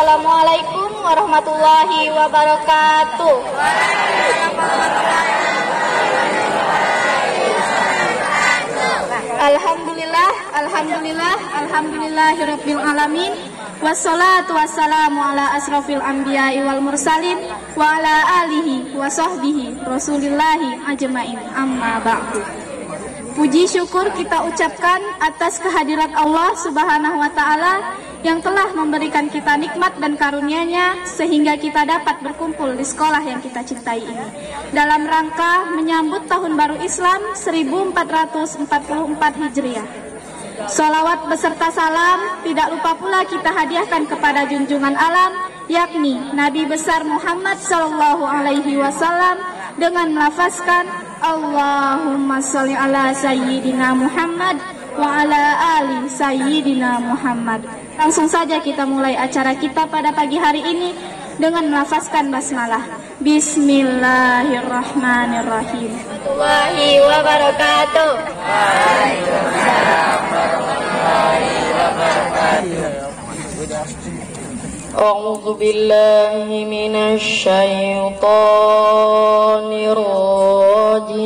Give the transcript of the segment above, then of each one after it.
Assalamualaikum warahmatullahi wabarakatuh. Alhamdulillahirabbil alamin. Wassalatu wassalamu ala asrofil anbiya'i wal mursalin wa ala alihi wa sahbihi rasulillahi ajma'in, amma ba'du. Puji syukur kita ucapkan atas kehadirat Allah Subhanahu wa Ta'ala yang telah memberikan kita nikmat dan karunia-Nya sehingga kita dapat berkumpul di sekolah yang kita cintai ini dalam rangka menyambut Tahun Baru Islam 1444 Hijriah. Sholawat beserta salam tidak lupa pula kita hadiahkan kepada junjungan alam, yakni Nabi besar Muhammad Sallallahu Alaihi Wasallam dengan melafazkan Allahumma sholli ala Sayyidina Muhammad wa ala ali Sayyidina Muhammad. Langsung saja kita mulai acara kita pada pagi hari ini dengan melafazkan basmalah. Bismillahirrahmanirrahim. Warahmatullahi wabarakatuh. Waalaikumsalam warahmatullahi wabarakatuh. A'udzu billahi minasy syaithanir rajim.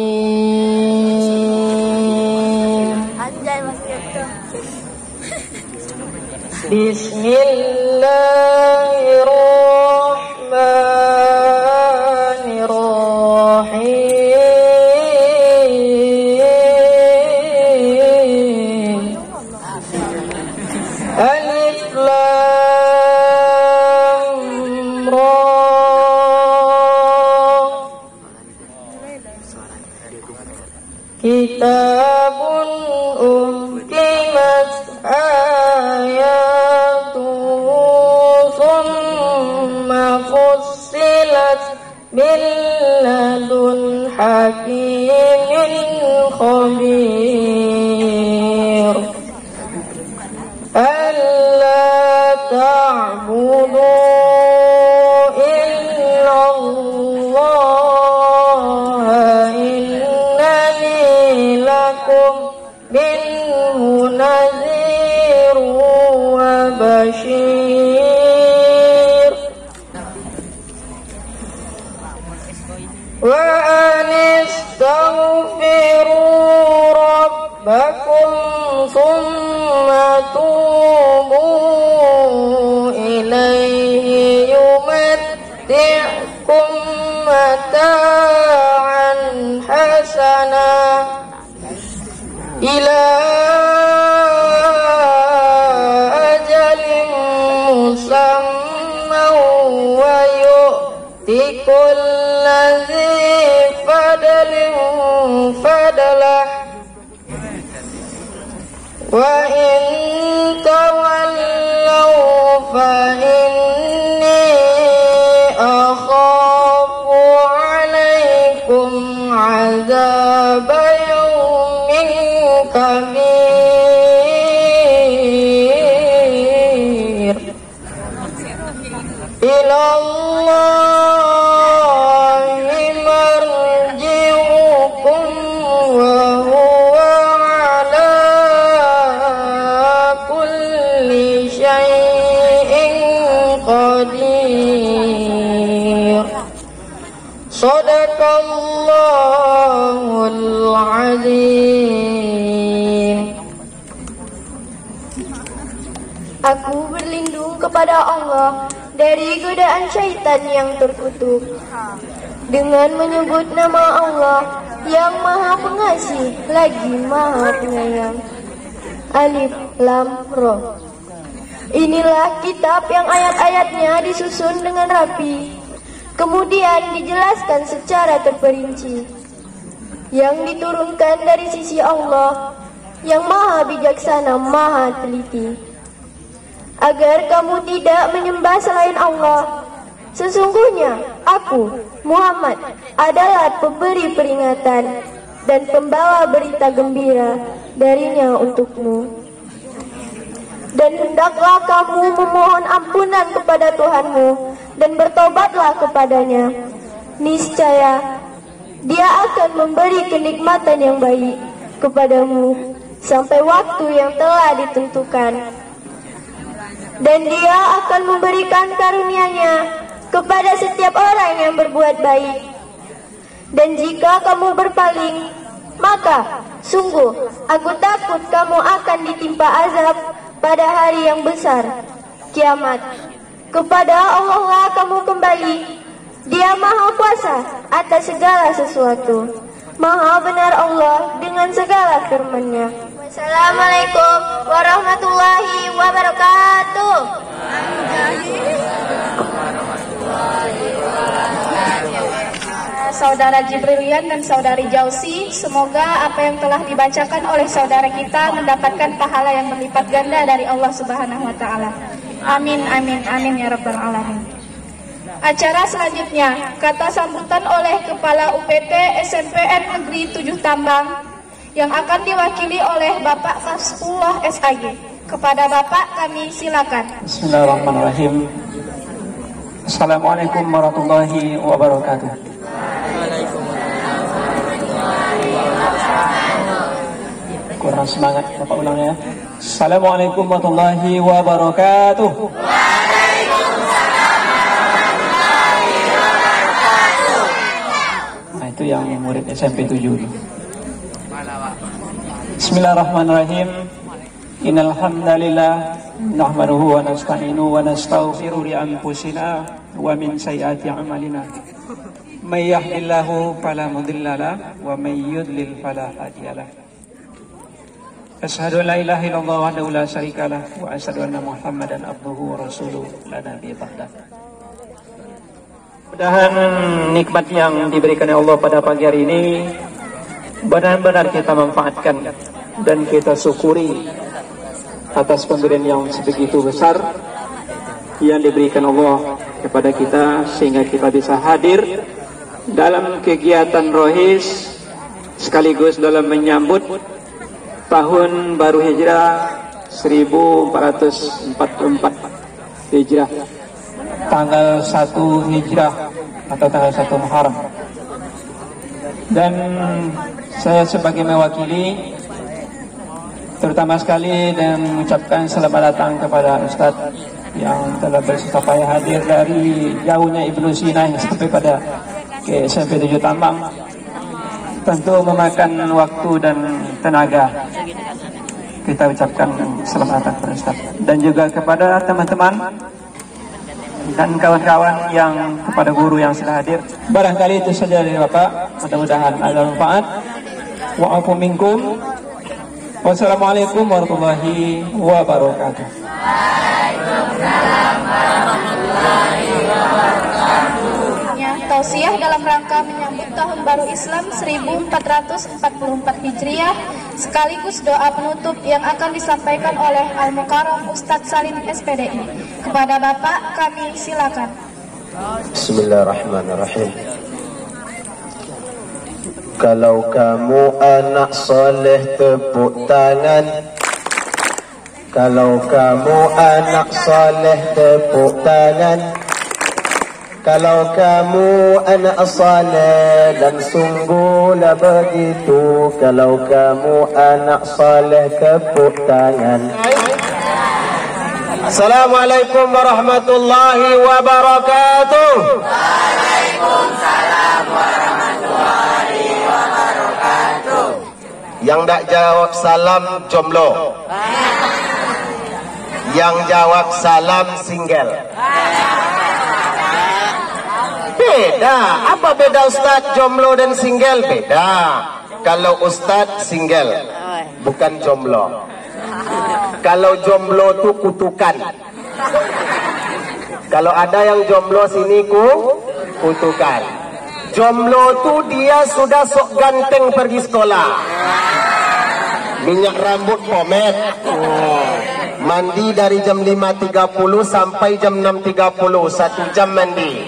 Bismillahirrahmanirrahim. Alif lam ra. Kitabun uhkimat ayatuhu summa fussilat min ladun hakimin khabir. Alla ta'budu illallah innani lakum minhu nadhirun wa bashir. Wa anistaghfiru rabbakum thumma tubu ilaihi yumatti'kum mata'an hasana ila ajalin musamman wa yu'ti kulladzi fadlin fadlah wa in tawallaw fa inni akhafu alaikum azab yawmin kabir. Ilallahi marji'ukum wa huwa ala kulli syai'in qadir. Shadaqallahul azim. Aku berlindung kepada Allah dari godaan syaitan yang terkutuk dengan menyebut nama Allah yang Maha Pengasih lagi Maha Penyayang. Alif lam ra. Inilah kitab yang ayat-ayatnya disusun dengan rapi, kemudian dijelaskan secara terperinci, yang diturunkan dari sisi Allah yang Maha Bijaksana, Maha Teliti, agar kamu tidak menyembah selain Allah. Sesungguhnya aku, Muhammad, adalah pemberi peringatan dan pembawa berita gembira darinya untukmu. Dan hendaklah kamu memohon ampunan kepada Tuhanmu dan bertobatlah kepadanya. Niscaya Dia akan memberi kenikmatan yang baik kepadamu sampai waktu yang telah ditentukan. dan Dia akan memberikan karunia-Nya kepada setiap orang yang berbuat baik. Dan jika kamu berpaling, maka sungguh aku takut kamu akan ditimpa azab pada hari yang besar, kiamat. Kepada Allah lah kamu kembali. Dia Maha Kuasa atas segala sesuatu. Maha benar Allah dengan segala firman-Nya. Wassalamualaikum warahmatullahi wabarakatuh. Saudara Jibrilian dan saudari Jausi, semoga apa yang telah dibacakan oleh saudara kita mendapatkan pahala yang berlipat ganda dari Allah Subhanahu wa taala. Amin amin amin ya rabbal alamin. Acara selanjutnya, kata sambutan oleh Kepala UPT SMPN Negeri 7 Tambang yang akan diwakili oleh Bapak Fasfullah SAG. Kepada Bapak kami silakan. Bismillahirrahmanirrahim. Assalamualaikum warahmatullahi wabarakatuh. Kurang semangat, Bapak ulang ya. Assalamualaikum warahmatullahi wabarakatuh. Nah, itu yang murid SMP 7. Bismillahirrahmanirrahim. Innal hamdalillah nahmaduhu wa nasta'inu wa nastaghfiru li anfusina wa min sayyiati a'malina. May yahdihillahu fala mudilla lahu wa may yudlil fala hadiya lahu. Asyhadu an la ilaha illallah wahdahu la syarika lah wa asyhadu anna Muhammadan abduhu wa rasuluhu la nabiyya ba'dah. Mudah-mudahan nikmat yang diberikan oleh Allah pada pagi hari ini benar-benar kita manfaatkan dan kita syukuri atas pemberian yang sebegitu besar yang diberikan Allah kepada kita sehingga kita bisa hadir dalam kegiatan rohis sekaligus dalam menyambut tahun baru Hijrah 1444 Hijrah, tanggal 1 Hijrah atau tanggal 1 Muharram. Dan saya sebagai mewakili terutama sekali dan mengucapkan selamat datang kepada Ustadz yang telah bersusah payah hadir dari jauhnya Ibnu Sina sampai pada ke SMP 7 Tambang. Tentu memakan waktu dan tenaga. Kita ucapkan selamat datang kepada Ustaz dan juga kepada teman-teman dan kawan-kawan yang kepada guru yang sudah hadir. Barangkali itu saja dari Bapak. Mudah-mudahan ada manfaat. Wa'afu minkum. Wassalamualaikum warahmatullahi wabarakatuh. Waalaikumsalam warahmatullahi wabarakatuh. Tausiah dalam rangka menyambut Tahun Baru Islam 1444 Hijriah sekaligus doa penutup yang akan disampaikan oleh Al-Mukarram Ustadz Salim SPDI. Kepada Bapak kami silakan. Bismillahirrahmanirrahim. Kalau kamu anak soleh tepuk tangan. Kalau kamu anak soleh tepuk tangan. Kalau kamu anak saleh dan sungguhlah begitu. Kalau kamu anak saleh tepuk tangan. Assalamualaikum warahmatullahi wabarakatuh. Waalaikumsalam warahmatullahi wabarakatuh. Yang tak jawab salam jomblo. Yang jawab salam single. Beda. Apa beda Ustadz jomblo dan single? Beda. Kalau Ustadz single, bukan jomblo. Kalau jomblo itu kutukan. Kalau ada yang jomblo sini kutukan. Jomblo itu dia sudah sok ganteng pergi sekolah. Minyak rambut pomade. Mandi dari jam 5.30 sampai jam 6.30, 1 jam mandi.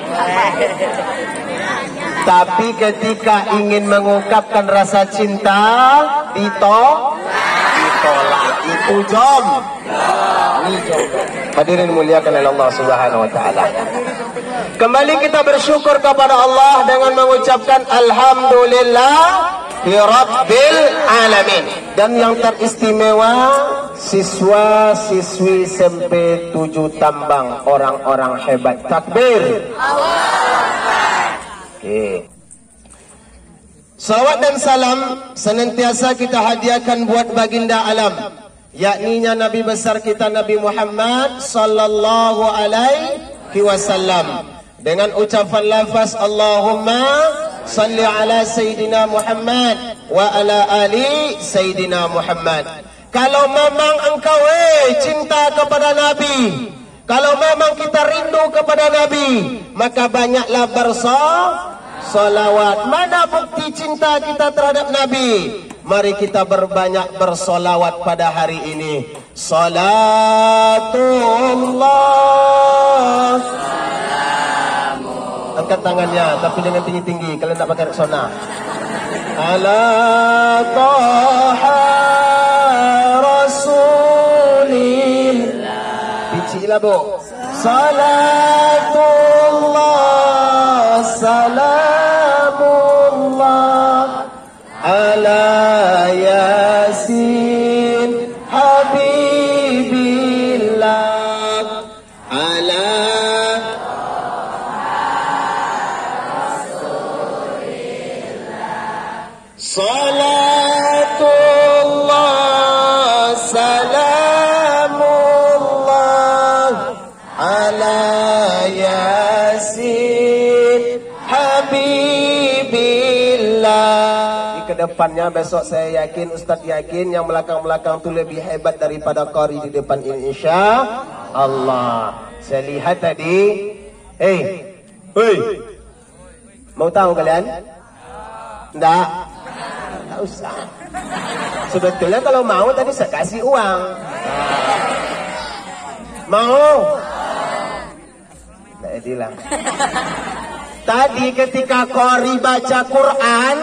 Tapi ketika ingin mengungkapkan rasa cinta, ditolak. Itu jomblo. Hadirin muliakan oleh Allah Subhanahu wa taala. Kembali kita bersyukur kepada Allah dengan mengucapkan alhamdulillah Rabbil alamin. Dan yang teristimewa siswa-siswi SMP 7 Tambang, orang-orang hebat. Takbir. Okay. Salawat dan salam senantiasa kita hadiahkan buat baginda alam, yakninya Nabi besar kita Nabi Muhammad sallallahu alaihi wasallam, dengan ucapan lafaz Allahumma salli ala Sayyidina Muhammad wa ala ali Sayyidina Muhammad. Kalau memang engkau cinta kepada Nabi, kalau memang kita rindu kepada Nabi, maka banyaklah bersolawat. Mana bukti cinta kita terhadap Nabi? Mari kita berbanyak bersolawat pada hari ini. Salatullah. Angkat tangannya, tapi dengan tinggi-tinggi. Kalian tak pakai reksona. Ala Taha Rasulillah. Bicilah bu. Salatullah, salamullah ala Yasin Habibillah ala Salatullah, salamullah ala Yasin Habibillah. Di kedepannya besok saya yakin, Ustaz yakin, yang belakang-belakang tu lebih hebat daripada qari di depan ini, insya Allah. Saya lihat tadi, mau tahu kalian? Enggak? Tak usah. Sebetulnya kalau mau tadi saya kasih uang. Mau? Tidak edilah. Tadi ketika qari baca Quran,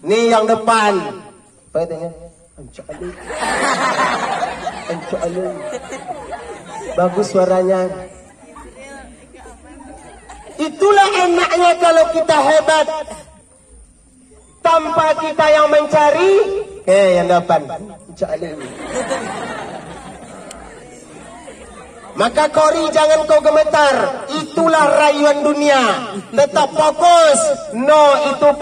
nih yang depan. Apa katanya? Ancak alun. Bagus suaranya. Itulah enaknya kalau kita hebat. Tanpa kita yang mencari, yang depan. Maka qari jangan kau gemetar. Itulah rayuan dunia. Tetap fokus. No, itu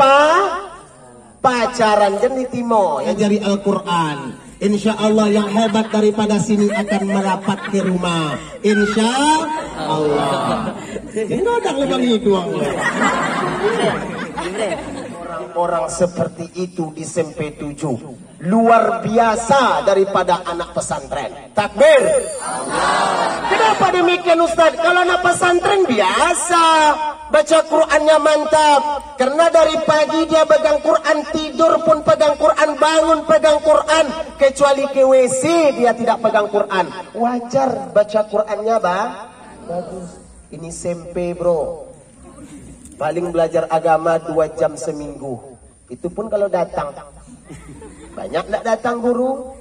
pacaran. Jadi timo yang jari Al-Quran. Insya Allah yang hebat daripada sini akan merapat ke rumah. Insya Allah. Ini udah lebang itu. Orang-orang seperti itu di SMP 7 luar biasa daripada anak pesantren. Takbir. Kenapa demikian Ustaz? Kalau anak pesantren biasa, baca Qurannya mantap. Karena dari pagi dia pegang Quran, tidur pun pegang Quran, bangun pegang Quran. Kecuali ke WC dia tidak pegang Quran. Wajar baca Qurannya bagus. Ini SMP bro. Paling belajar agama 2 jam seminggu. Itu pun kalau datang. Banyak tak datang guru.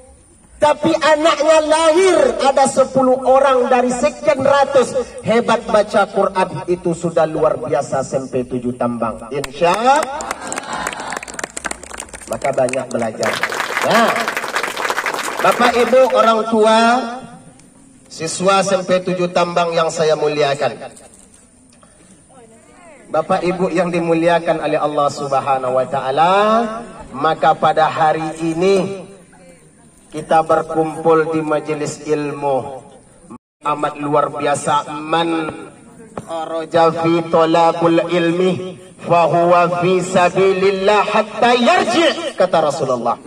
Tapi anaknya lahir ada 10 orang dari sekian ratus. Hebat baca Quran, itu sudah luar biasa SMP 7 Tambang. Insya maka banyak belajar. Nah, Bapak Ibu orang tua siswa SMP 7 Tambang yang saya muliakan. Bapak Ibu yang dimuliakan oleh Allah Subhanahu wa taala, maka pada hari ini kita berkumpul di majelis ilmu amat luar biasa. Man kharaja fi talabul ilmi fa huwa fi sabilillah hatta yarji, kata Rasulullah.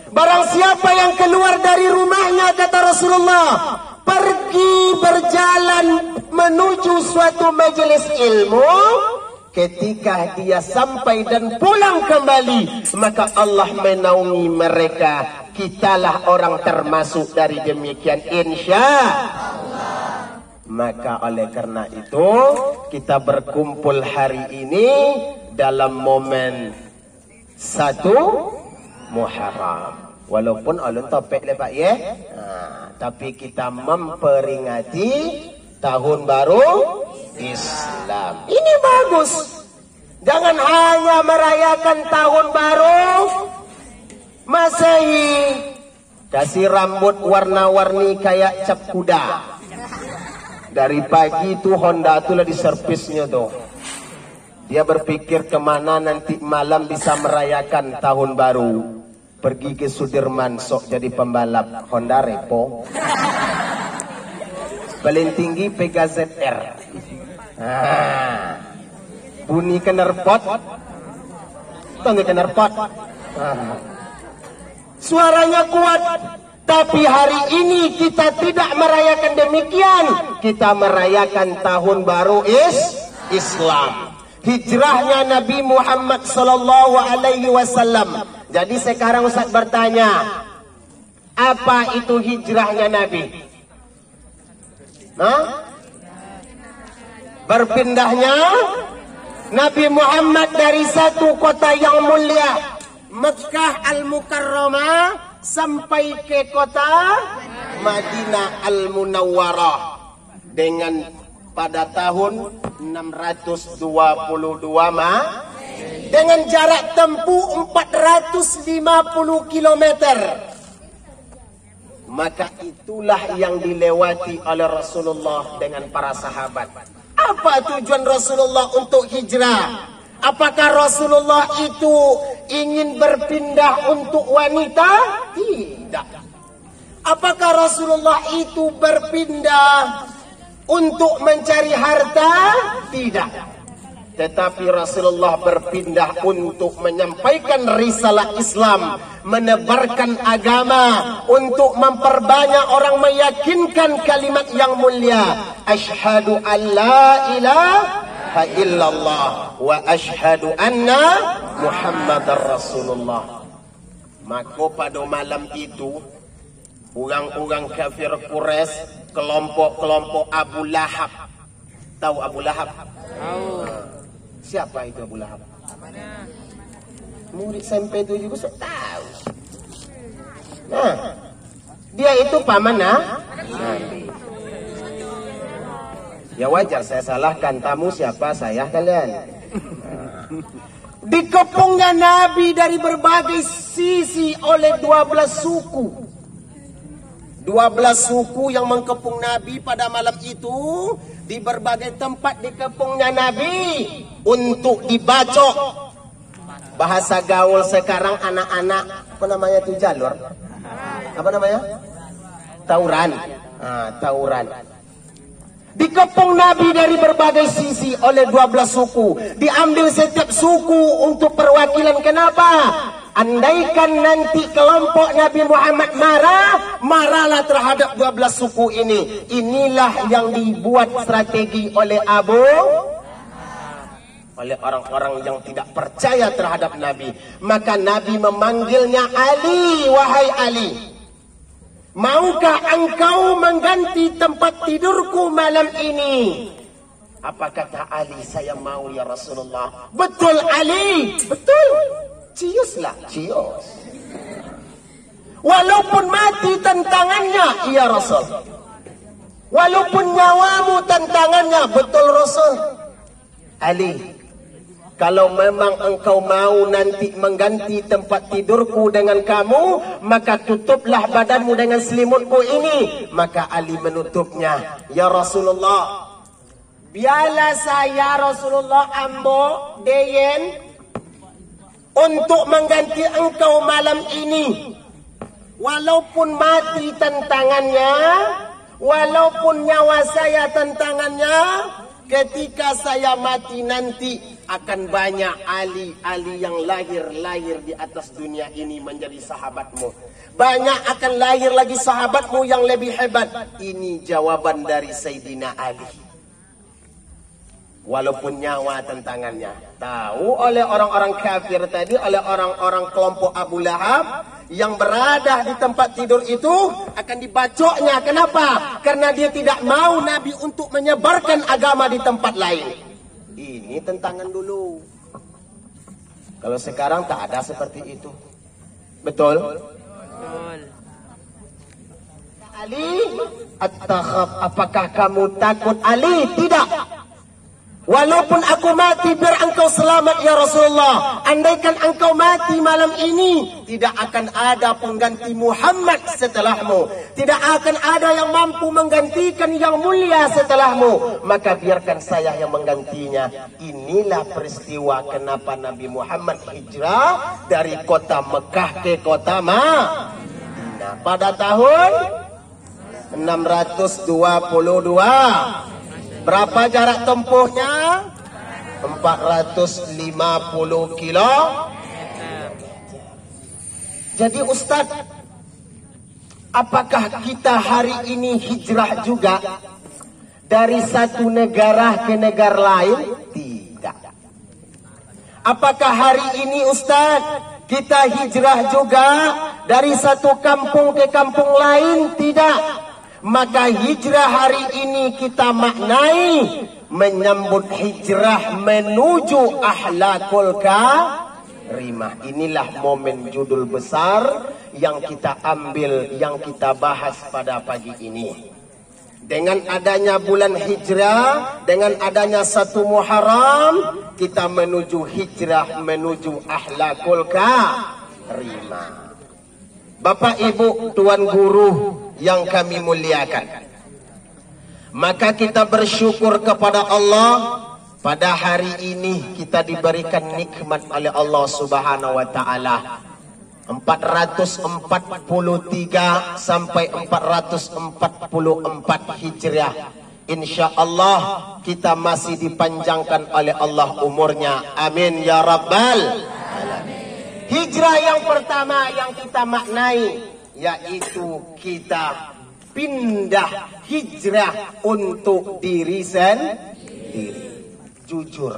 Barang siapa yang keluar dari rumahnya, kata Rasulullah, pergi berjalan menuju suatu majelis ilmu, ketika dia sampai dan pulang kembali, maka Allah menaungi mereka. Kitalah orang termasuk dari demikian, insya Allah. Maka oleh karena itu kita berkumpul hari ini dalam momen 1 Muharram. Walaupun alun topik le Pak ya, tapi kita memperingati tahun baru Islam. Ini bagus. Jangan hanya merayakan tahun baru Masehi, Kasih rambut warna-warni kayak cap kuda. Dari pagi tuh Honda tuh lah di servisnya tuh. Dia berpikir kemana nanti malam bisa merayakan tahun baru. Pergi ke Sudirman sok jadi pembalap Honda Repo. Paling tinggi Pegasus ZR. Bunyi knalpot. Tahu nggak knalpot? Suaranya kuat. Tapi hari ini kita tidak merayakan demikian. Kita merayakan tahun baru Islam. Hijrahnya Nabi Muhammad sallallahu alaihi wasallam. Jadi sekarang Ustaz bertanya, apa itu hijrahnya Nabi? Berpindahnya Nabi Muhammad dari satu kota yang mulia, Mekah Al-Mukarramah, sampai ke kota Madinah Al-Munawwarah dengan pada tahun 622 dengan jarak tempuh 450 km. Maka itulah yang dilewati oleh Rasulullah dengan para sahabat. Apa tujuan Rasulullah untuk hijrah? Apakah Rasulullah itu ingin berpindah untuk wanita? Tidak. Apakah Rasulullah itu berpindah untuk mencari harta? Tidak. Tetapi Rasulullah berpindah untuk menyampaikan risalah Islam, menebarkan agama, untuk memperbanyak orang meyakinkan kalimat yang mulia. Asyhadu an la ilaha illallah wa asyhadu anna Muhammadar Rasulullah. Maka pada malam itu orang-orang kafir Quraisy, kelompok-kelompok Abu Lahab. Tahu Abu Lahab? Tahu. Siapa itu Abu Lahab? Murid SMP itu juga tahu. Nah, dia itu paman Nabi. Ya wajar saya salahkan, tamu siapa, saya kalian. Dikepungnya Nabi dari berbagai sisi oleh 12 suku. 12 suku yang mengepung Nabi pada malam itu. Di berbagai tempat dikepungnya Nabi untuk dibacok. Bahasa gaul sekarang anak-anak, apa namanya itu, jalur? Apa namanya? Tauran. Tauran. Dikepung Nabi dari berbagai sisi oleh 12 suku. Diambil setiap suku untuk perwakilan. Kenapa? Andaikan nanti kelompok Nabi Muhammad marahlah terhadap 12 suku ini. Inilah yang dibuat strategi oleh oleh orang-orang yang tidak percaya terhadap Nabi. Maka Nabi memanggilnya Ali, wahai Ali. Maukah engkau mengganti tempat tidurku malam ini? Apa kata Ali? Saya mau ya Rasulullah. Betul Ali, betul. Ciuslah, cius. Walaupun mati tantangannya, iya Rasul. Walaupun nyawamu tantangannya, betul Rasul. Ali, kalau memang engkau mau nanti mengganti tempat tidurku dengan kamu, maka tutuplah badanmu dengan selimutku ini. Maka Ali menutupnya. Ya Rasulullah, biarlah saya Rasulullah ambo deyen untuk mengganti engkau malam ini. Walaupun mati tantangannya, walaupun nyawa saya tantangannya, ketika saya mati nanti akan banyak Ali-Ali yang lahir di atas dunia ini menjadi sahabatmu. Banyak akan lahir lagi sahabatmu yang lebih hebat. Ini jawaban dari Sayyidina Ali. Walaupun nyawa tantangannya. Tahu oleh orang-orang kafir tadi, oleh orang-orang kelompok Abu Lahab yang berada di tempat tidur itu akan dibacoknya. Kenapa? Karena dia tidak mau Nabi untuk menyebarkan agama di tempat lain. Ini tentangan dulu. Kalau sekarang tak ada seperti itu. Betul? Betul. Ali, apakah kamu takut? Ali, tidak. Walaupun aku mati, biar engkau selamat ya Rasulullah. Andaikan engkau mati malam ini, tidak akan ada pengganti Muhammad setelahmu. Tidak akan ada yang mampu menggantikan yang mulia setelahmu. Maka biarkan saya yang menggantinya. Inilah peristiwa kenapa Nabi Muhammad hijrah dari kota Mekah ke kota Madinah pada tahun 622. Berapa jarak tempuhnya? 450 kilo. Jadi Ustaz, apakah kita hari ini hijrah juga dari satu negara ke negara lain? Tidak. Apakah hari ini Ustaz, kita hijrah juga dari satu kampung ke kampung lain? Tidak. Maka hijrah hari ini kita maknai menyambut hijrah menuju akhlakul karimah. Inilah momen judul besar yang kita ambil, yang kita bahas pada pagi ini. Dengan adanya bulan hijrah, dengan adanya 1 Muharram, kita menuju hijrah menuju akhlakul karimah. Bapak Ibu, Tuan Guru yang kami muliakan, maka kita bersyukur kepada Allah. Pada hari ini kita diberikan nikmat oleh Allah Subhanahu wa taala 443 sampai 444 Hijriah. Insyaallah kita masih dipanjangkan oleh Allah umurnya. Amin ya rabbal alamin. Hijrah yang pertama yang kita maknai, yaitu kita pindah hijrah untuk diri sendiri. Jujur.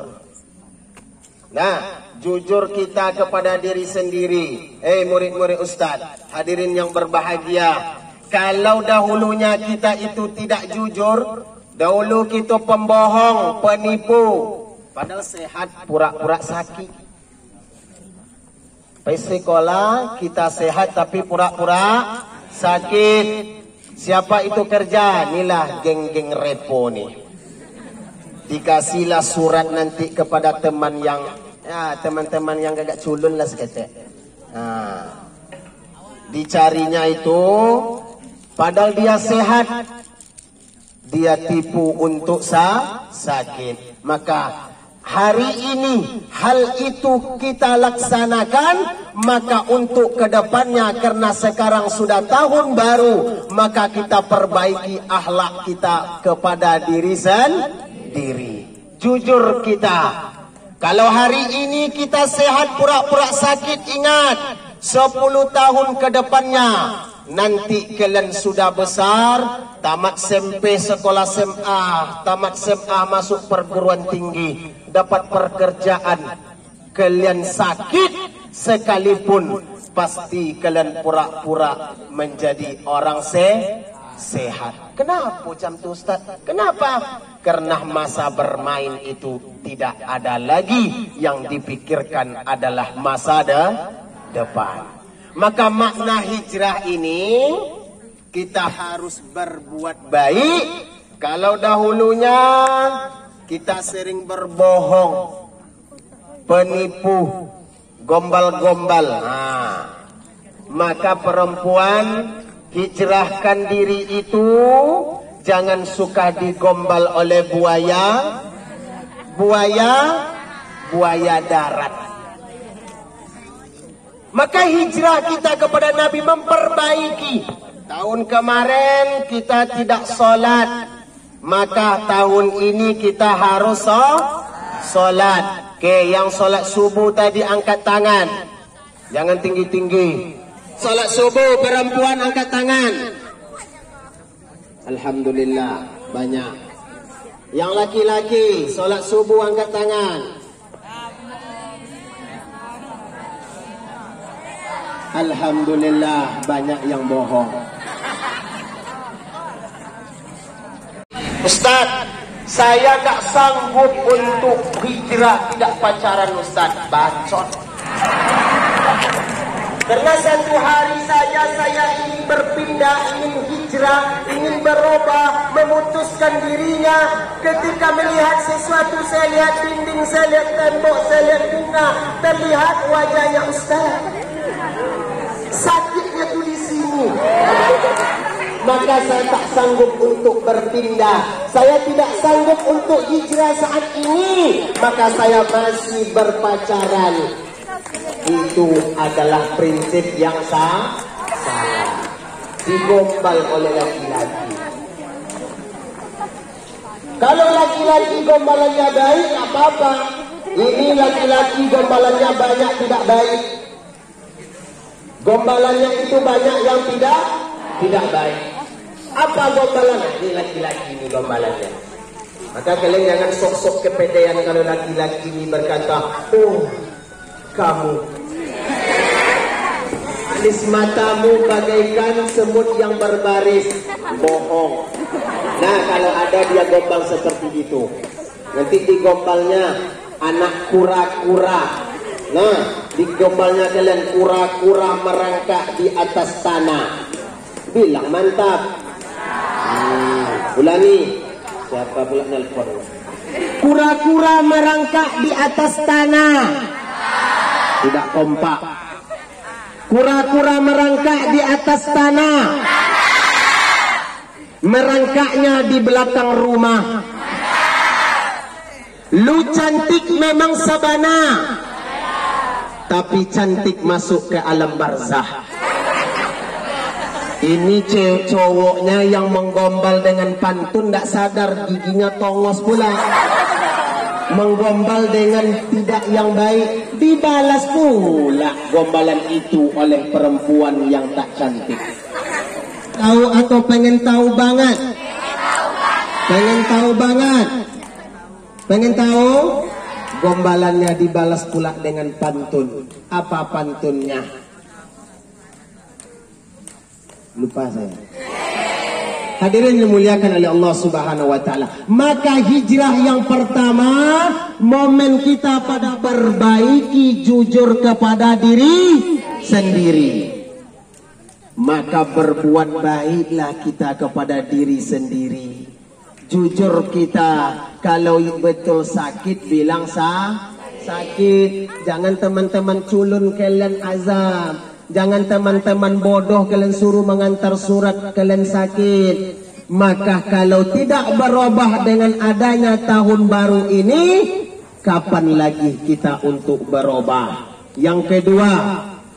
Nah, jujur kita kepada diri sendiri. Murid-murid Ustaz, hadirin yang berbahagia. Kalau dahulunya kita itu tidak jujur, dahulu kita pembohong, penipu, padahal sehat, pura-pura sakit. Pergi sekolah, kita sehat tapi pura-pura sakit. Siapa itu kerja? Inilah geng-geng repo nih. Dikasihlah surat nanti kepada teman yang, teman-teman yang agak culun lah sekete. Dicarinya itu, padahal dia sehat, dia tipu untuk sakit. Maka hari ini hal itu kita laksanakan. Maka untuk kedepannya, karena sekarang sudah tahun baru, maka kita perbaiki akhlak kita kepada diri sendiri. Jujur kita. Kalau hari ini kita sehat pura-pura sakit, ingat 10 tahun kedepannya, nanti kalian sudah besar, tamat SMP, sekolah SMA, tamat SMA, masuk perguruan tinggi, dapat pekerjaan, kalian sakit sekalipun, pasti kalian pura-pura menjadi orang sehat. Kenapa macam itu Ustaz? Kenapa? Karena masa bermain itu tidak ada lagi, yang dipikirkan adalah masa depan. Maka makna hijrah ini, kita harus berbuat baik. Kalau dahulunya kita sering berbohong, penipu, gombal-gombal, maka perempuan hijrahkan diri itu, jangan suka digombal oleh buaya darat. Maka hijrah kita kepada Nabi memperbaiki. Tahun kemarin kita tidak sholat, maka tahun ini kita harus sholat. Oke, yang sholat subuh tadi angkat tangan, jangan tinggi-tinggi. Sholat subuh perempuan angkat tangan. Alhamdulillah banyak. Yang laki-laki sholat subuh angkat tangan. Alhamdulillah banyak yang bohong. Ustaz, saya gak sanggup untuk hijrah, tidak pacaran Ustaz. Bacot. Karena satu hari saja saya ingin berpindah, ingin hijrah, ingin berubah, memutuskan dirinya ketika melihat sesuatu. Saya lihat dinding, saya lihat tembok, saya lihat bunga, terlihat wajahnya Ustaz. Sakitnya tuh di sini. Maka saya tak sanggup untuk berpindah. Saya tidak sanggup untuk hijrah saat ini. Maka saya masih berpacaran. Itu adalah prinsip yang salah. Digombal oleh laki-laki. Kalau laki-laki gombalannya baik, apa-apa. Ini laki-laki gombalannya banyak tidak baik. Gombalannya itu banyak yang tidak baik. Apa gombalan? Ini laki-laki ini gombalannya. Maka kalian jangan sok-sok kepedean kalau laki-laki ini berkata, oh kamu, alis matamu bagaikan semut yang berbaris. Bohong. Nah, kalau ada dia gombal seperti itu, nanti digombalnya anak kura-kura. Nah, digombalnya kalian kura-kura merangkak di atas tanah. Bilang mantap. Ulangi. Siapa pula nelpon? Kura-kura merangkak di atas tanah. Tidak kompak. Kura-kura merangkak di atas tanah. Merangkaknya di belakang rumah. Lu cantik memang sabana, tapi cantik masuk ke alam barzah. Ini cowoknya yang menggombal dengan pantun, tak sadar giginya tongos pula. Menggombal dengan tidak yang baik, dibalas pula gombalan itu oleh perempuan yang tak cantik. Tahu atau pengen tahu banget? Pengen tahu banget? Pengen tahu? Gombalannya dibalas pula dengan pantun. Apa pantunnya? Lupa saya. Hadirin dimuliakan oleh Allah Subhanahu wa taala. Maka hijrah yang pertama, momen kita pada perbaiki jujur kepada diri sendiri. Maka berbuat baiklah kita kepada diri sendiri. Jujur kita, kalau betul sakit bilang sakit. Jangan teman-teman culun kalian azab. Jangan teman-teman bodoh kalian suruh mengantar surat kalian sakit. Maka kalau tidak berubah dengan adanya tahun baru ini, kapan lagi kita untuk berubah? Yang kedua,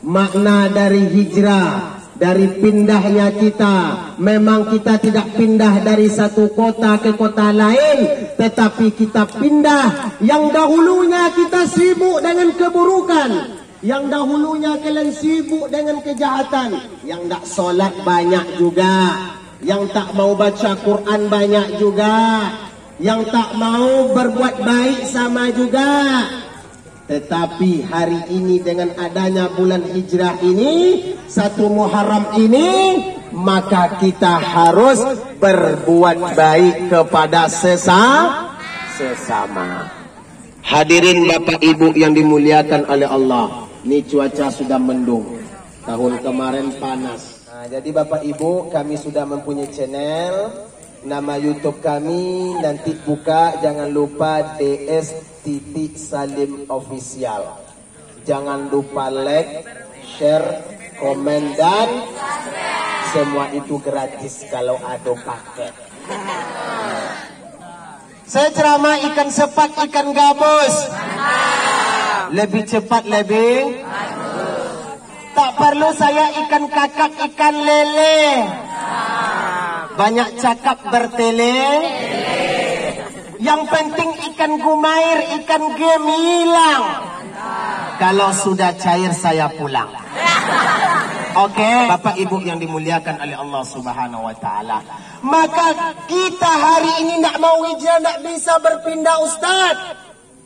makna dari hijrah, dari pindahnya kita. Memang kita tidak pindah dari satu kota ke kota lain, tetapi kita pindah. Yang dahulunya kita sibuk dengan keburukan, yang dahulunya kalian sibuk dengan kejahatan, yang tak solat banyak juga, yang tak mau baca Quran banyak juga, yang tak mau berbuat baik sama juga. Tetapi hari ini dengan adanya bulan hijrah ini, 1 Muharram ini, maka kita harus berbuat baik kepada sesama. Hadirin Bapak Ibu yang dimuliakan oleh Allah. Ini cuaca sudah mendung. Tahun kemarin panas. Nah, jadi Bapak Ibu, kami sudah mempunyai channel. Nama YouTube kami nanti buka, jangan lupa DS.Salim Official. Jangan lupa like, share, komen, dan semua itu gratis kalau ada paket. Saya ceramah ikan sepat, ikan gabus. Lebih cepat, lebih tak perlu saya ikan kakak, ikan lele. Banyak cakap bertele. Yang penting ikan gumair, ikan gemilang. Kalau sudah cair saya pulang. Oke, Bapak Ibu yang dimuliakan oleh Allah Subhanahu wa taala. Maka kita hari ini nak mau hijrah, nak bisa berpindah Ustaz.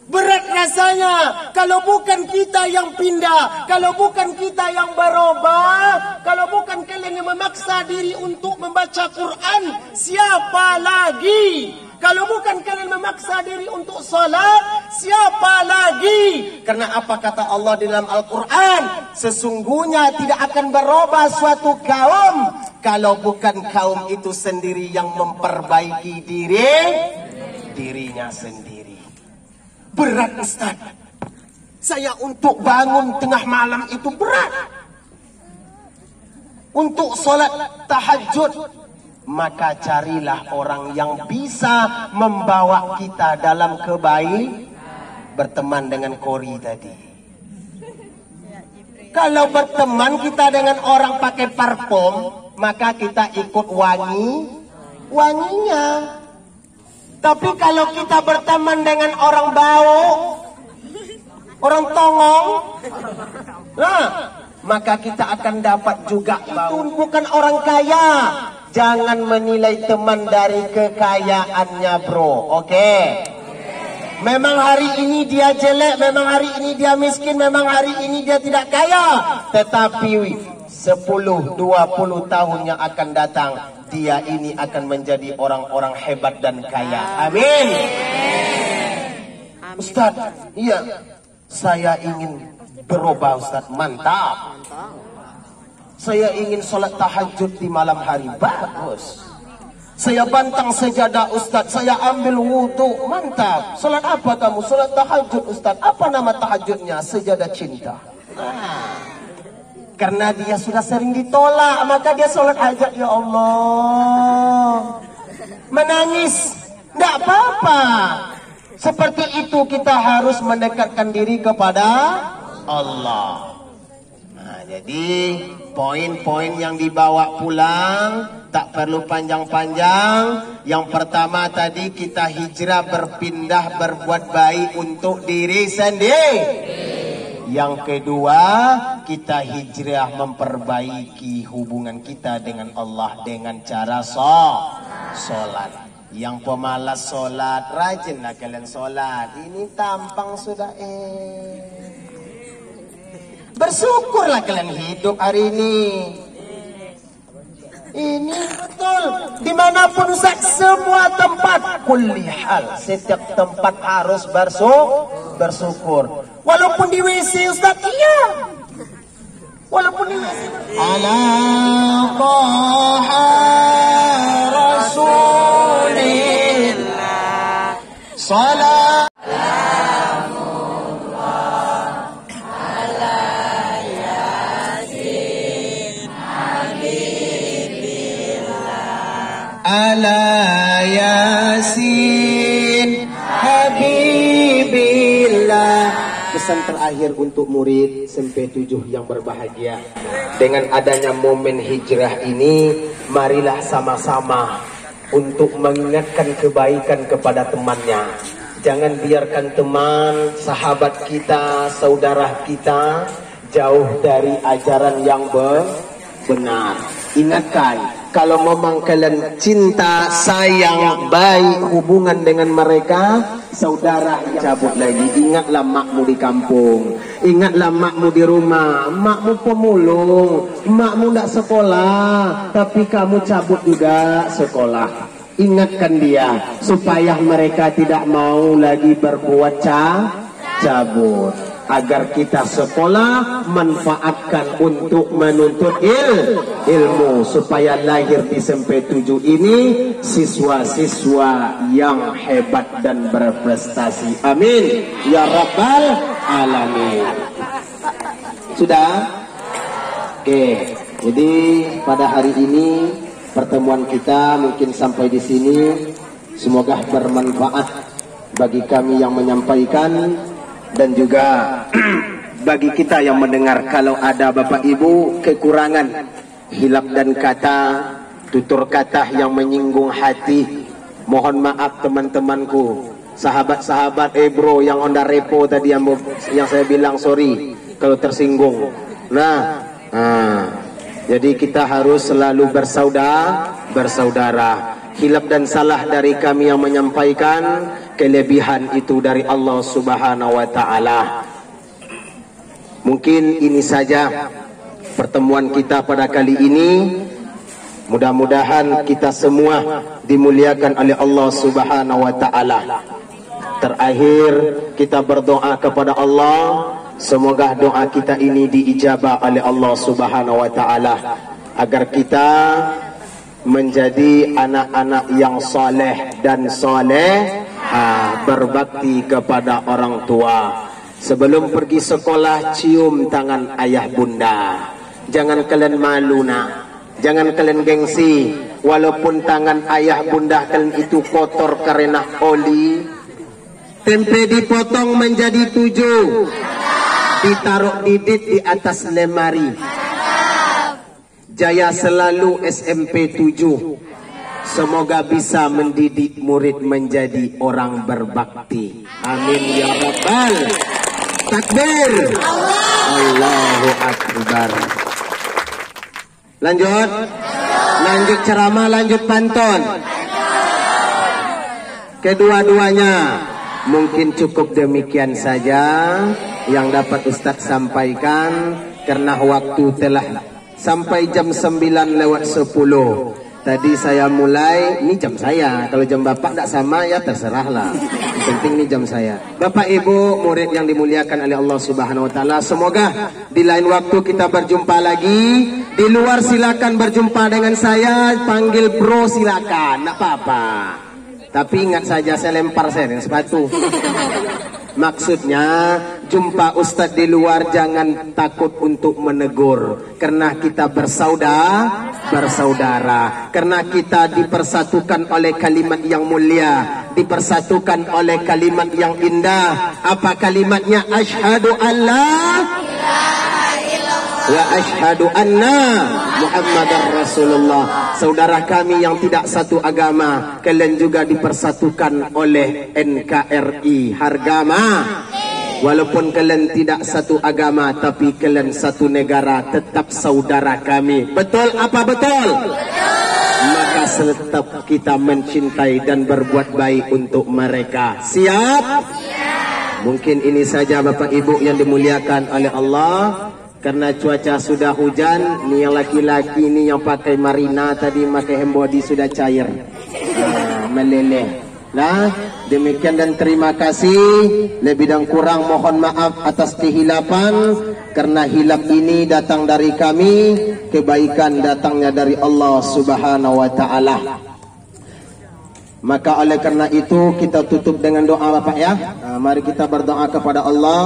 Berat rasanya kalau bukan kita yang pindah, kalau bukan kita yang berubah, kalau bukan kalian yang memaksa diri untuk membaca Quran, siapa lagi? Kalau bukan kalian memaksa diri untuk salat, siapa lagi? Karena apa kata Allah di dalam Al-Quran? Sesungguhnya tidak akan berubah suatu kaum kalau bukan kaum itu sendiri yang memperbaiki dirinya sendiri. Berat Ustaz. Saya untuk bangun tengah malam itu berat. Untuk solat tahajud, maka carilah orang yang bisa membawa kita dalam kebaikan. Berteman dengan Kori tadi. Kalau berteman kita dengan orang pakai parfum, maka kita ikut wanginya. Tapi kalau kita berteman dengan orang bau, orang tongong, nah, maka kita akan dapat juga bau. Bukan orang kaya. Jangan menilai teman dari kekayaannya, bro. Oke. Memang hari ini dia jelek, memang hari ini dia miskin, memang hari ini dia tidak kaya. Tetapi 10-20 tahun yang akan datang, dia ini akan menjadi orang-orang hebat dan kaya. Amin. Ustaz, iya, saya ingin berubah Ustaz. Mantap. Saya ingin sholat tahajud di malam hari. Bagus. Saya bantang sejadah Ustaz, saya ambil wudu. Mantap. Salat apa kamu? Salat tahajud Ustaz. Apa nama tahajudnya? Sejadah cinta. Karena dia sudah sering ditolak, maka dia salat hajat. Ya Allah, menangis, tidak apa-apa. Seperti itu kita harus mendekatkan diri kepada Allah. Nah, jadi poin-poin yang dibawa pulang tak perlu panjang-panjang. Yang pertama tadi kita hijrah, berpindah, berbuat baik untuk diri sendiri. Yang kedua, kita hijrah memperbaiki hubungan kita dengan Allah dengan cara sholat. Yang pemalas sholat, rajinlah kalian sholat. Ini tampang sudah bersyukurlah kalian hidup hari ini. Ini betul. Dimanapun Ustaz, semua tempat, kulli hal, setiap tempat harus bersyukur. Walaupun di WC Ustaz, iya. Walaupun di WC. Ala taha rasulillah salat. Ala Yasin Habibillah. Pesan terakhir untuk murid SMP 7 yang berbahagia. Dengan adanya momen hijrah ini, marilah sama-sama untuk mengingatkan kebaikan kepada temannya. Jangan biarkan teman, sahabat kita, saudara kita jauh dari ajaran yang benar. Ingatkan, kalau memang kalian cinta, sayang, baik hubungan dengan mereka, saudara cabut lagi. Ingatlah makmu di kampung, ingatlah makmu di rumah, makmu pemulung, makmu tidak sekolah, tapi kamu cabut juga sekolah. Ingatkan dia, supaya mereka tidak mau lagi berbuat cabut. Agar kita sekolah, manfaatkan untuk menuntut ilmu, supaya lahir di SMP 7 ini siswa-siswa yang hebat dan berprestasi. Amin ya rabbal alamin. Sudah? Oke. Jadi pada hari ini pertemuan kita mungkin sampai di sini. Semoga bermanfaat bagi kami yang menyampaikan dan juga bagi kita yang mendengar. Kalau ada Bapak Ibu kekurangan, hilap dan kata, tutur kata yang menyinggung hati, mohon maaf teman-temanku, sahabat-sahabat bro yang Honda Repo tadi yang saya bilang sorry kalau tersinggung. Jadi kita harus selalu bersaudara. Hilap dan salah dari kami yang menyampaikan, kelebihan itu dari Allah Subhanahu wa ta'ala. Mungkin ini saja pertemuan kita pada kali ini. Mudah-mudahan kita semua dimuliakan oleh Allah Subhanahu wa ta'ala. Terakhir kita berdoa kepada Allah, semoga doa kita ini diijabah oleh Allah Subhanahu wa ta'ala. agar kita menjadi anak-anak yang soleh dan soleh, berbakti kepada orang tua. Sebelum pergi sekolah, cium tangan ayah bunda. Jangan kalian malu nak. Jangan kalian gengsi. Walaupun tangan ayah bunda kalian itu kotor karena oli, tempe dipotong menjadi 7, ditaruh didit di atas lemari. Jaya selalu SMP 7. Semoga bisa mendidik murid menjadi orang berbakti. Amin ya rabbal. Takbir. Allahu akbar. Lanjut. Lanjut ceramah, lanjut pantun. Kedua-duanya. Mungkin cukup demikian saja yang dapat Ustadz sampaikan, karena waktu telah sampai jam 9:10. Tadi saya mulai, ini jam saya. Kalau jam bapak tidak sama ya terserahlah. Yang penting ini jam saya. Bapak ibu murid yang dimuliakan oleh Allah Subhanahu Wa Taala, semoga di lain waktu kita berjumpa lagi. Di luar silakan berjumpa dengan saya, panggil bro silakan, tidak apa-apa. Tapi ingat saja saya lempar saya dengan sepatu. Maksudnya jumpa Ustadz di luar jangan takut untuk menegur, karena kita bersaudara, karena kita dipersatukan oleh kalimat yang mulia, dipersatukan oleh kalimat yang indah. Apa kalimatnya? Asyhadu alla wa asyhadu anna Muhammadar Rasulullah. Saudara kami yang tidak satu agama, kalian juga dipersatukan oleh NKRI Hargama. Walaupun kalian tidak satu agama, tapi kalian satu negara, tetap saudara kami. Betul apa betul? Maka tetap kita mencintai dan berbuat baik untuk mereka. Siap? Mungkin ini saja Bapak Ibu yang dimuliakan oleh Allah. Karena cuaca sudah hujan, nih yang laki-laki ini yang pakai marina tadi pakai hembody sudah cair, meleleh. Nah, demikian dan terima kasih. Lebih dan kurang mohon maaf atas kehilapan, karena hilap ini datang dari kami, kebaikan datangnya dari Allah Subhanahu Wa Taala. Maka oleh karena itu kita tutup dengan doa Bapak ya. Mari kita berdoa kepada Allah.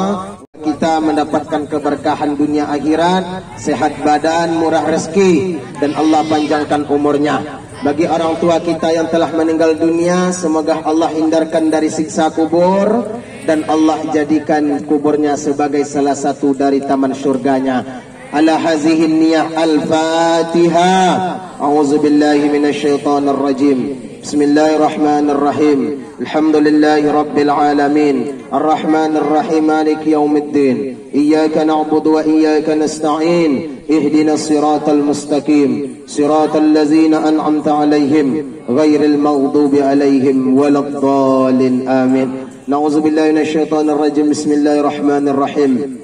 Kita mendapatkan keberkahan dunia akhirat, sehat badan, murah rezeki, dan Allah panjangkan umurnya. Bagi orang tua kita yang telah meninggal dunia, semoga Allah hindarkan dari siksa kubur, dan Allah jadikan kuburnya sebagai salah satu dari taman surganya. Ala hazihin niyah al-Fatihah. A'udzubillahi minasyaitonir rajim. Bismillahirrahmanirrahim. Alhamdulillahi rabbil alamin. Arrahmanir rahim, maliki yaumiddin. Iyyaka na'budu wa iyyaka nasta'in. Ihdinas siratal mustaqim. Siratal ladzina an'amta 'alaihim ghairil maghdubi 'alaihim waladdallin. Amin. Na'udzubillahi minasyaitonir rajim. Bismillahirrahmanirrahim.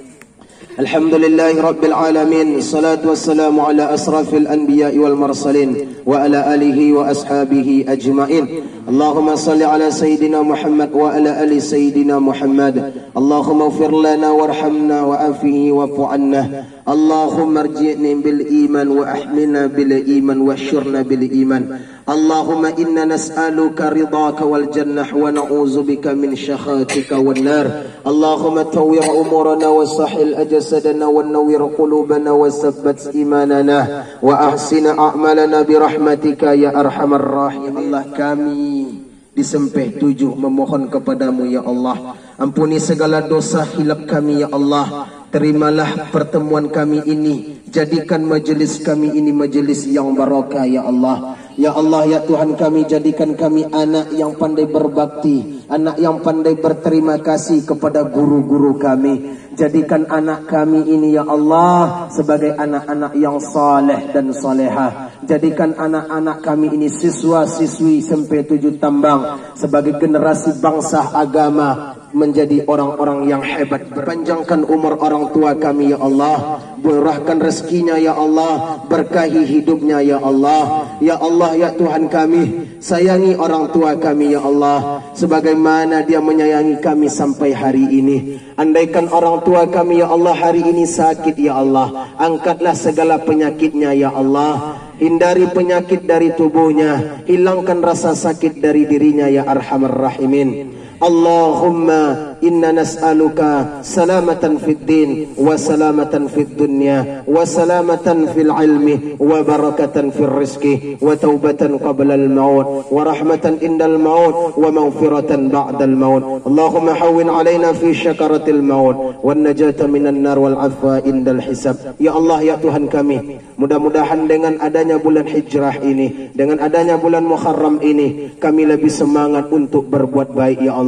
Alhamdulillahi rabbil alamin. Salatu wassalamu ala asrafil anbiya'i wal mursalin wa ala alihi wa ashabihi ajma'in. Allahumma salli ala sayyidina Muhammad wa ala ali sayyidina Muhammad. Allahumma ighfir lana warhamna wa afihi wa'fu 'anna. Allahumma arji'ni bil iman wa ahmilna bil iman wa syurna bil iman. Allahumma inna nas'aluka ridhaka wal jannah wa na'udzubika min syakhatika wan nar. Allahumma tawwir umurana wa sahil ajsadana wa nawwir qulubana wa sabbat imanana wa ahsin a'malana bi rahmatika ya arhamar rahim. Allah, kami disempeh 7 memohon kepadamu ya Allah, ampuni segala dosa hilap kami ya Allah. Terimalah pertemuan kami ini, jadikan majelis kami ini majelis yang barakah ya Allah. Ya Allah, ya Tuhan kami, jadikan kami anak yang pandai berbakti, anak yang pandai berterima kasih kepada guru-guru kami. Jadikan anak kami ini ya Allah sebagai anak-anak yang saleh dan salehah. Jadikan anak-anak kami ini siswa-siswi SMP 7 Tambang sebagai generasi bangsa agama, menjadi orang-orang yang hebat. Panjangkan umur orang tua kami ya Allah, murahkan rezekinya ya Allah, berkahi hidupnya ya Allah. Ya Allah ya Tuhan kami, sayangi orang tua kami ya Allah, sebagaimana dia menyayangi kami sampai hari ini. Andaikan orang tua kami ya Allah hari ini sakit ya Allah, angkatlah segala penyakitnya ya Allah. Hindari penyakit dari tubuhnya, hilangkan rasa sakit dari dirinya ya Arhamar Rahimin. Allahumma inna nas'aluka salamatan fid din wa salamatan fid dunya wa salamatan fil ilmi wa barakatan fil rizqi wa taubatan qabla al maut wa rahmatan indal maut wa maghfiratan ba'dal maut. Allahumma hawwin alaina fi syakaratil maut wan najata minan nar wal afwa indal hisab. Ya Allah ya Tuhan kami, mudah-mudahan dengan adanya bulan Hijrah ini, dengan adanya bulan Muharram ini, kami lebih semangat untuk berbuat baik ya Allah.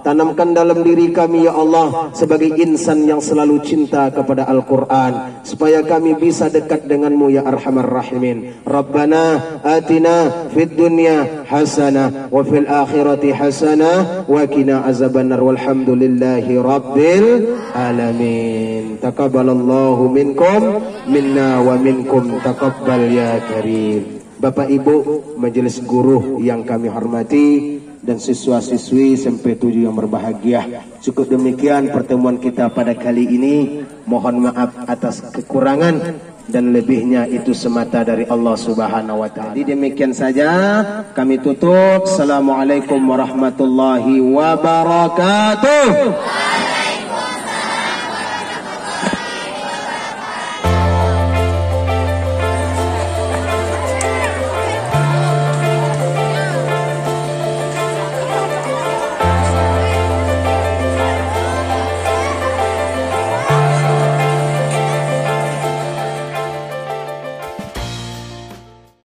Tanamkan dalam diri kami ya Allah sebagai insan yang selalu cinta kepada Al-Quran, supaya kami bisa dekat denganmu ya Arhamar Rahimin. Rabbana atina fid dunya hasanah wa fil akhirati hasanah wa qina azabannar walhamdulillahi rabbil alamin. Taqabbalallahu minkum minna wa minkum taqabbal ya karim. Bapak Ibu majelis guru yang kami hormati dan siswa-siswi SMP 7 yang berbahagia, cukup demikian pertemuan kita pada kali ini. Mohon maaf atas kekurangan dan lebihnya itu semata dari Allah Subhanahu wa taala. Demikian saja kami tutup. Assalamualaikum warahmatullahi wabarakatuh.